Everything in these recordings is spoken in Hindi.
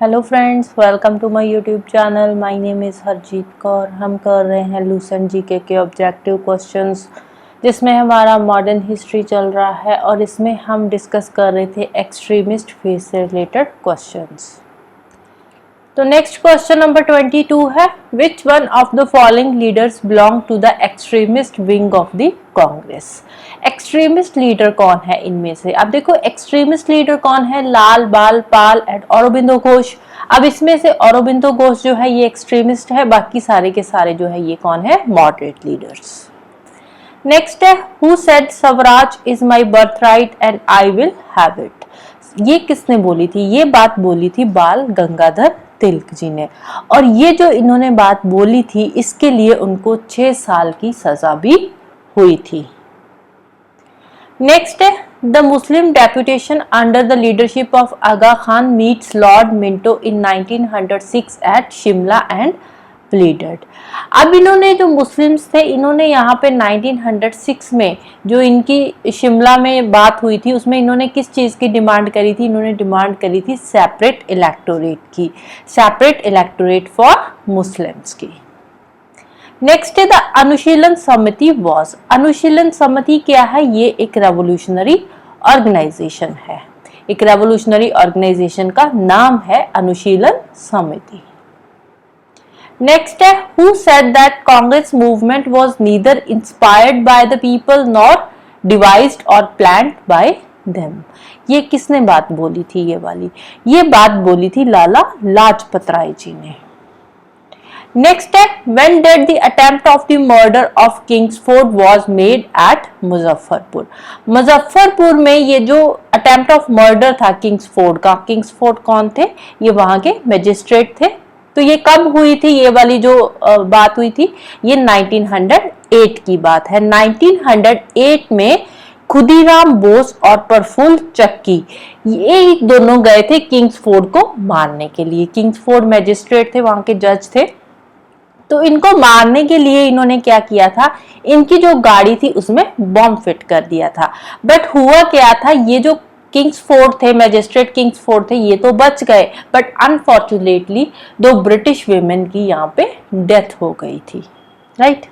Hello friends, welcome to my YouTube channel. My name is Harjeet Kaur. हम कर रहे हैं लूसेंट जीके के ऑब्जेक्टिव क्वेश्चंस, जिसमें हमारा मॉडर्न हिस्ट्री चल रहा है और इसमें हम डिस्कस कर रहे थे एक्सट्रीमिस्ट फेज से रिलेटेड क्वेश्चंस। तो नेक्स्ट क्वेश्चन नंबर 22 है, which one of the following leaders belong to the extremist wing of the Congress. Extremist leader कौन है इनमें से? अब देखो एक्सट्रीमिस्ट लीडर कौन है, लाल बाल पाल एंड औरोबिंदो घोष। अब इसमें से औरोबिंदो घोष जो है ये एक्सट्रीमिस्ट है, बाकी सारे के सारे जो है ये कौन है, मॉडरेट लीडर्स। नेक्स्ट है, who said Swaraj is my birth right and I will have it. ये किसने बोली थी? ये बात बोली थी बाल गंगाधर तिलक जी ने, और ये जो इन्होंने बात बोली थी इसके लिए उनको 6 साल की सजा भी हुई थी। नेक्स्ट है, the Muslim deputation under the leadership of Aga Khan meets Lord Minto in 1906 at Shimla and pleaded. अब इन्होंने जो मुस्लिम्स थे इन्होंने यहाँ पे 1906 में जो इनकी शिमला में बात हुई थी उसमें इन्होंने किस चीज़ की डिमांड करी थी? इन्होंने डिमांड करी थी सेपरेट इलेक्टोरेट की, सेपरेट इलेक्टोरेट फॉर मुस्लिम्स की। नेक्स्ट है द अनुशीलन समिति वॉज। अनुशीलन समिति क्या है? ये एक रेवोल्यूशनरी ऑर्गेनाइजेशन है, एक रेवोल्यूशनरी ऑर्गेनाइजेशन का नाम है अनुशीलन समिति। नेक्स्ट है, who said that Congress movement was neither inspired by the people nor devised और प्लान्ड बाय देम। ये किसने बात बोली थी? ये वाली ये बात बोली थी लाला लाजपत राय जी ने। नेक्स्ट है, when did the attempt of the murder of Kingsford was made at Muzaffarpur. Muzaffarpur में ये जो अटेम्प्ट ऑफ मर्डर था किंग्सफोर्ड का, किंग्सफोर्ड कौन थे? ये वहां के मैजिस्ट्रेट थे। तो ये कब हुई थी? ये वाली जो बात हुई थी ये 1908 की बात है। 1908 में खुदीराम बोस और प्रफुल्ल चक्की ये दोनों गए थे किंग्सफोर्ड को मारने के लिए। किंग्सफोर्ड मैजिस्ट्रेट थे, वहां के जज थे। तो इनको मारने के लिए इन्होंने क्या किया था, इनकी जो गाड़ी थी उसमें बॉम्ब फिट कर दिया था। बट हुआ क्या था, ये जो किंग्सफोर्ड थे, मैजिस्ट्रेट किंग्सफोर्ड थे, ये तो बच गए, बट अनफॉर्चुनेटली 2 ब्रिटिश वीमेन की यहाँ पे डेथ हो गई थी। राइट।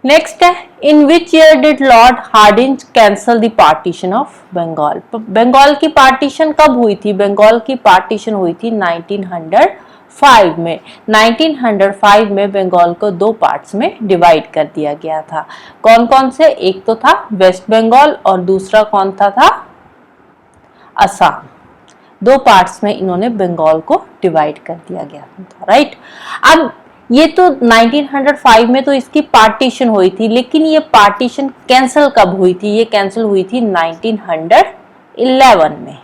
नेक्स्ट है, in which year did Lord Hardinge cancel the partition of Bengal. Bengal की पार्टीशन कब हुई थी? बंगाल की पार्टीशन हुई थी 1905 में। 1905 में बंगाल को 2 पार्ट्स में डिवाइड कर दिया गया था। कौन कौन से? एक तो था वेस्ट बंगाल और दूसरा कौन था असम। 2 पार्ट्स में इन्होंने बंगाल को डिवाइड कर दिया गया था। राइट। अब ये तो 1905 में तो इसकी पार्टीशन हुई थी, लेकिन ये पार्टीशन कैंसिल कब हुई थी? ये कैंसिल हुई थी 1911 में।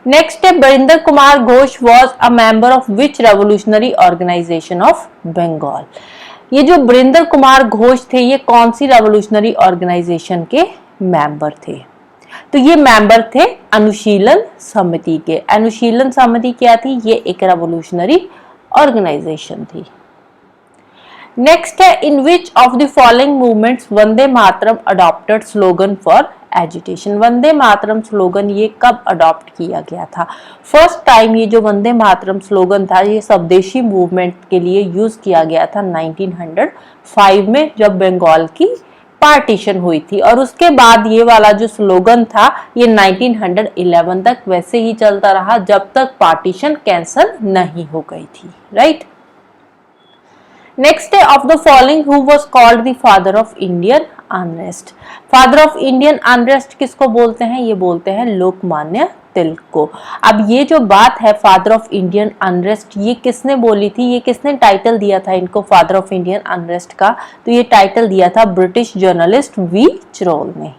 नेक्स्ट है, Barindra Kumar Ghosh was a member of which revolutionary organization of Bengal. ये जो बरिंदर कुमार घोष थे ये कौन सी रेवोल्यूशनरी ऑर्गेनाइजेशन के मेंबर थे? तो ये मेंबर थे अनुशीलन समिति के। अनुशीलन समिति क्या थी? ये एक रेवोल्यूशनरी ऑर्गेनाइजेशन थी। नेक्स्ट है, in which of the following movements Vande Mataram adopted slogan for education. Vande Mataram slogan ये कब अडॉप्ट किया गया था? फर्स्ट टाइम ये जो वंदे मातरम स्लोगन था ये स्वदेशी मूवमेंट के लिए यूज किया गया था 1905 में, जब बंगाल की पार्टीशन हुई थी। और उसके बाद ये वाला जो स्लोगन था ये 1911 तक वैसे ही चलता रहा, जब तक पार्टीशन कैंसिल नहीं हो गई थी। राइट। नेक्स्ट है, of the following who was called the father of Indian unrest. Father of Indian unrest किसको बोलते हैं? ये बोलते हैं लोकमान्य तिलक को। अब ये जो बात है फादर ऑफ इंडियन अनरेस्ट ये किसने बोली थी? ये किसने टाइटल दिया था इनको फादर ऑफ इंडियन अनरेस्ट का? तो ये टाइटल दिया था ब्रिटिश जर्नलिस्ट वी चिरोल ने।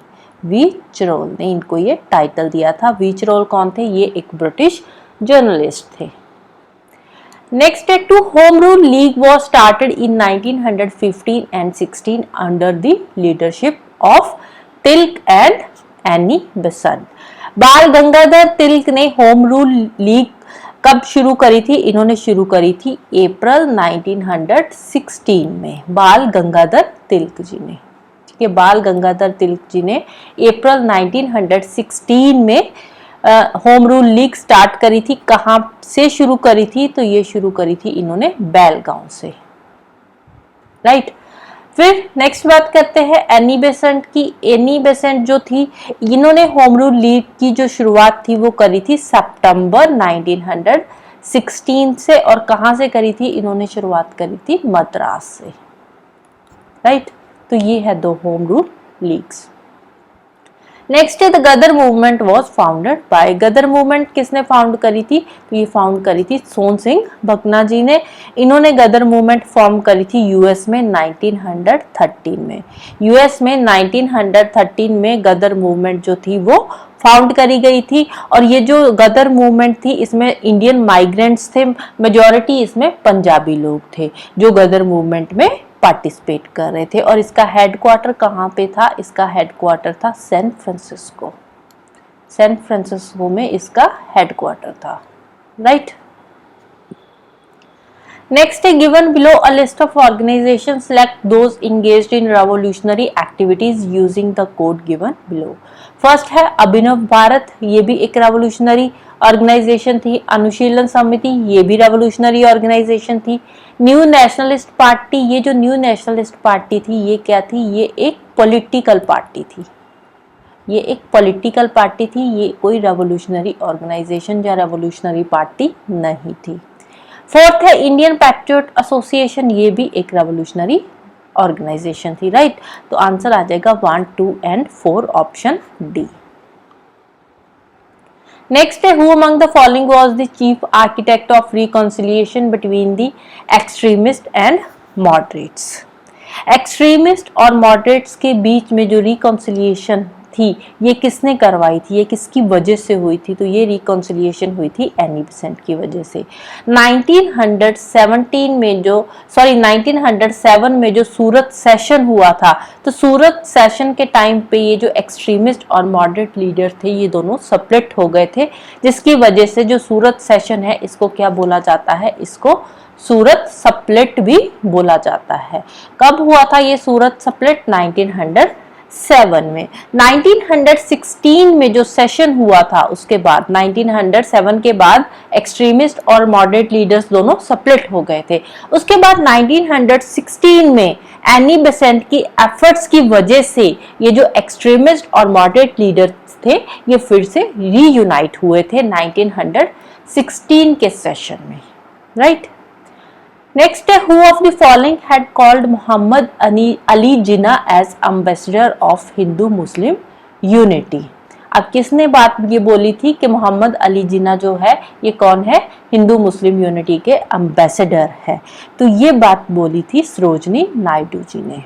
वी चिरोल ने इनको ये टाइटल दिया था। वी चिरोल कौन थे? ये एक ब्रिटिश जर्नलिस्ट थे। Next है, to Home Rule League was started in 1915 and 16 under the leadership of Tilak and Annie Besant। बाल गंगाधर तिलक ने होम रूल लीग कब शुरू करी थी? इन्होंने शुरू करी थी अप्रैल 1916 में, बाल गंगाधर तिलक जी ने। ठीक है, बाल गंगाधर तिलक जी ने अप्रैल 1916 में होम रूल लीग स्टार्ट करी थी, कहां से शुरू करी थी? तो ये शुरू करी थी इन्होंने बेलगांव से, राइट। फिर नेक्स्ट बात करते हैं एनी बेसेंट की। एनी बेसेंट जो थी, इन्होंने होम रूल लीग की जो शुरुआत थी वो करी थी सितंबर 1916 से, और कहां से करी थी? इन्होंने शुरुआत करी थी मद्रास से, राइट। तो ये है दो होम रूल लीग्स। नेक्स्ट है the Ghadar movement was founded by. Ghadar movement किसने फाउंड करी थी? तो ये फाउंड करी थी सोन सिंह भकना जी ने। इन्होंने गदर मूवमेंट फॉर्म करी थी यूएस में 1913 में। यूएस में 1913 में गदर मूवमेंट जो थी वो फाउंड करी गई थी। और ये जो गदर मूवमेंट थी इसमें इंडियन माइग्रेंट्स थे, मेजॉरिटी इसमें पंजाबी लोग थे जो गदर मूवमेंट में पार्टिसिपेट कर रहे थे। और इसका हेडक्वार्टर कहाँ पे था? इसका हेडक्वार्टर था सैन फ्रांसिस्को। सैन फ्रांसिस्को में इसका हेडक्वार्टर था, राइट। नेक्स्ट है given below a list of organization, select those engaged in revolutionary activities using the code given below. First है अभिनव भारत, ये भी एक रेवोल्यूशनरी ऑर्गेनाइजेशन थी। अनुशीलन समिति, ये भी रेवोल्यूशनरी ऑर्गेनाइजेशन थी। न्यू नेशनलिस्ट पार्टी, ये जो न्यू नेशनलिस्ट पार्टी थी ये क्या थी? ये एक पॉलिटिकल पार्टी थी। ये एक पॉलिटिकल पार्टी थी, ये कोई रेवोल्यूशनरी ऑर्गेनाइजेशन या रेवोल्यूशनरी पार्टी नहीं थी। फोर्थ है इंडियन पैट्रियट एसोसिएशन, ये भी एक रेवोल्यूशनरी ऑर्गेनाइजेशन थी, राइट। तो आंसर आ जाएगा 1, 2 एंड 4 ऑप्शन डी। नेक्स्ट है who among the following was the chief architect of reconciliation between the extremist and moderates. Extremist और मॉडरेट्स के बीच में जो रिकॉन्सिलिएशन थी ये किसने करवाई थी? ये किसकी वजह से हुई थी? तो ये रिकॉन्सिलिएशन हुई थी एनी बेसेंट की वजह से। 1907 में जो सूरत सेशन हुआ था, तो सूरत सेशन के टाइम पे ये जो एक्सट्रीमिस्ट और मॉडरेट लीडर थे ये दोनों सेपरेट हो गए थे, जिसकी वजह से जो सूरत सेशन है इसको क्या बोला जाता है? इसको सूरत स्प्लिट भी बोला जाता है। कब हुआ था ये सूरत स्प्लिट? 1907 में। 1916 में जो सेशन हुआ था उसके बाद 1907 के बाद एक्सट्रीमिस्ट और मॉडरेट लीडर्स दोनों स्प्लिट हो गए थे। उसके बाद 1916 में एनी बेसेंट की एफर्ट्स की वजह से ये जो एक्सट्रीमिस्ट और मॉडरेट लीडर्स थे ये फिर से रीयूनाइट हुए थे 1916 के सेशन में, राइट। नेक्स्ट है who of the following had called Mohammad Ali Jinnah as ambassador of Hindu Muslim unity. अब किसने बात ये बोली थी कि मोहम्मद अली जिन्ना जो है ये कौन है? हिंदू मुस्लिम यूनिटी के एम्बेसडर है। तो ये बात बोली थी सरोजनी नायडू जी ने।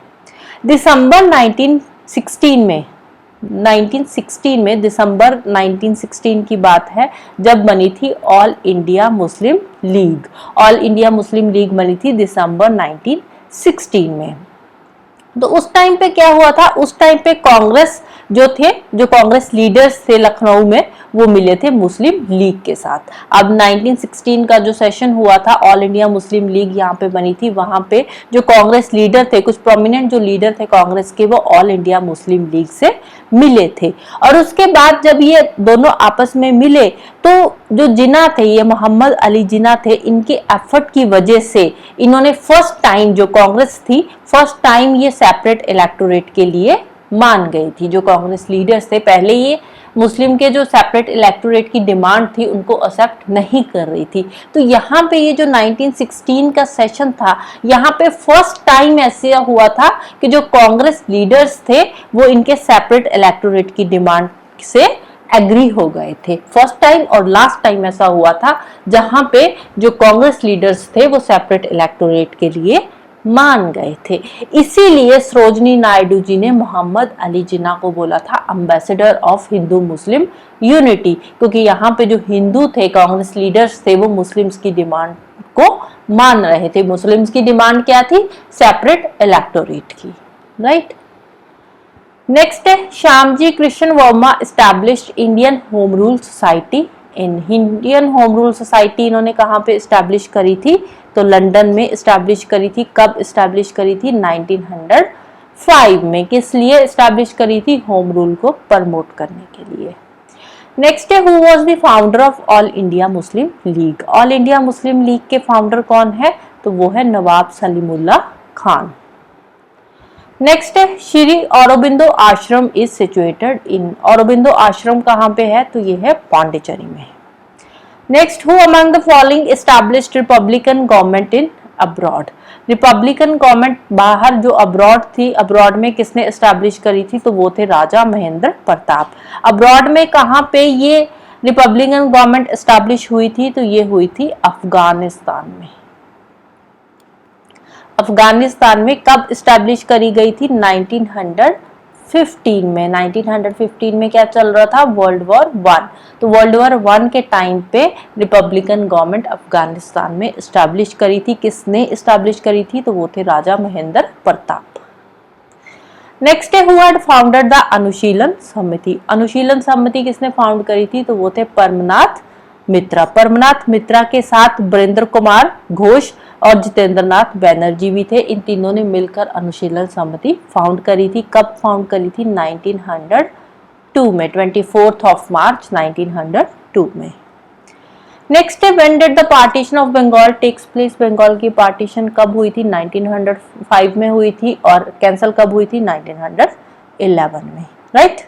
दिसंबर 1916 में दिसंबर 1916 की बात है जब बनी थी all India Muslim league. All India Muslim league बनी थी दिसंबर 1916 में। तो उस टाइम पे क्या हुआ था? उस टाइम पे कांग्रेस जो कांग्रेस लीडर्स थे लखनऊ में वो मिले थे मुस्लिम लीग के साथ। अब 1916 का जो सेशन हुआ था ऑल इंडिया मुस्लिम लीग यहाँ पे बनी थी, वहां पे जो कांग्रेस लीडर थे, कुछ प्रोमिनेंट जो लीडर थे कांग्रेस के, वो ऑल इंडिया मुस्लिम लीग से मिले थे। और उसके बाद जब ये दोनों आपस में मिले तो जो जिन्ना थे, ये मोहम्मद अली जिन्ना थे, इनके एफर्ट की वजह से इन्होंने फर्स्ट टाइम, जो कांग्रेस थी फर्स्ट टाइम ये सेपरेट इलेक्टोरेट के लिए मान गई थी। जो कांग्रेस लीडर्स थे पहले ये मुस्लिम के जो सेपरेट इलेक्टोरेट की डिमांड थी उनको एक्सेप्ट नहीं कर रही थी। तो यहाँ पे ये जो 1916 का सेशन था यहाँ पे फर्स्ट टाइम ऐसा हुआ था कि जो कांग्रेस लीडर्स थे वो इनके सेपरेट इलेक्टोरेट की डिमांड से एग्री हो गए थे। फर्स्ट टाइम और लास्ट टाइम ऐसा हुआ था जहां पे जो कांग्रेस लीडर्स थे वो सेपरेट इलेक्टोरेट के लिए मान गए थे। इसीलिए सरोजनी नायडू जी ने मोहम्मद अली जिन्ना को बोला था ambassador of Hindu Muslim unity, क्योंकि यहाँ पे जो हिंदू थे कांग्रेस लीडर्स थे वो मुस्लिम्स की डिमांड को मान रहे थे। मुस्लिम्स की डिमांड क्या थी? सेपरेट इलेक्टोरेट की, राइट। नेक्स्ट है Shyamji Krishna Verma established Indian home rule society. Indian home rule society इन्होंने कहाँ पे एस्टैब्लिश करी थी? तो लंदन में एस्टैब्लिश करी थी। कब एस्टैब्लिश करी थी? 1905 में। किस लिए एस्टैब्लिश करी थी? होम रूल को प्रमोट करने के लिए। नेक्स्ट है, who was the founder of all India Muslim league? All India Muslim league के फाउंडर कौन है? तो वो है नवाब सलीमुल्लाह खान। नेक्स्ट है, श्री औरोबिंदो आश्रम इज सिचुएटेड इन? औरोबिंदो आश्रम कहाँ पे है? तो ये है पौंडीचेरी में। Next, who among the following established Republican government in abroad? Republican government बाहर जो अब्रॉड थी, अब्रॉड में किसने एस्टैब्लिश करी थी? तो वो थे राजा महेंद्र प्रताप। अब्रॉड में कहाँ पे ये रिपब्लिकन गवर्नमेंट एस्टैब्लिश हुई थी? तो ये हुई थी अफगानिस्तान में। अफगानिस्तान में कब एस्टैब्लिश करी गई थी? 1915 में। 1915 में क्या चल रहा था? World war 1। तो वर्ल्ड वॉर 1 के टाइम पे रिपब्लिकन गवर्नमेंट अफगानिस्तान में एस्टैब्लिश करी थी। किसने एस्टैब्लिश करी थी? तो वो थे राजा महेंद्र प्रताप। नेक्स्ट है, हु हैड फाउंडेड द अनुशीलन समिति? अनुशीलन समिति किसने फाउंड करी थी? तो वो थे परमनाथ मित्रा। परमनाथ मित्रा के साथ वीरेंद्र कुमार घोष और जितेंद्र नाथ बैनर्जी भी थे। इन तीनों ने मिलकर अनुशीलन समिति फाउंड करी थी। कब फाउंड करी थी? 1902 में, 24 ऑफ मार्च 1902 में। नेक्स्ट है, when did the partition of Bengal takes place? Bengal की पार्टीशन कब हुई थी? 1905 में हुई थी। और कैंसिल कब हुई थी? 1911 में, right.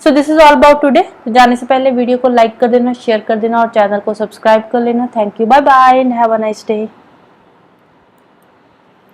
So this is all about today. जाने से पहले वीडियो को लाइक कर देना, शेयर कर देना और चैनल को सब्सक्राइब कर लेना। Thank you, bye bye and have a nice day.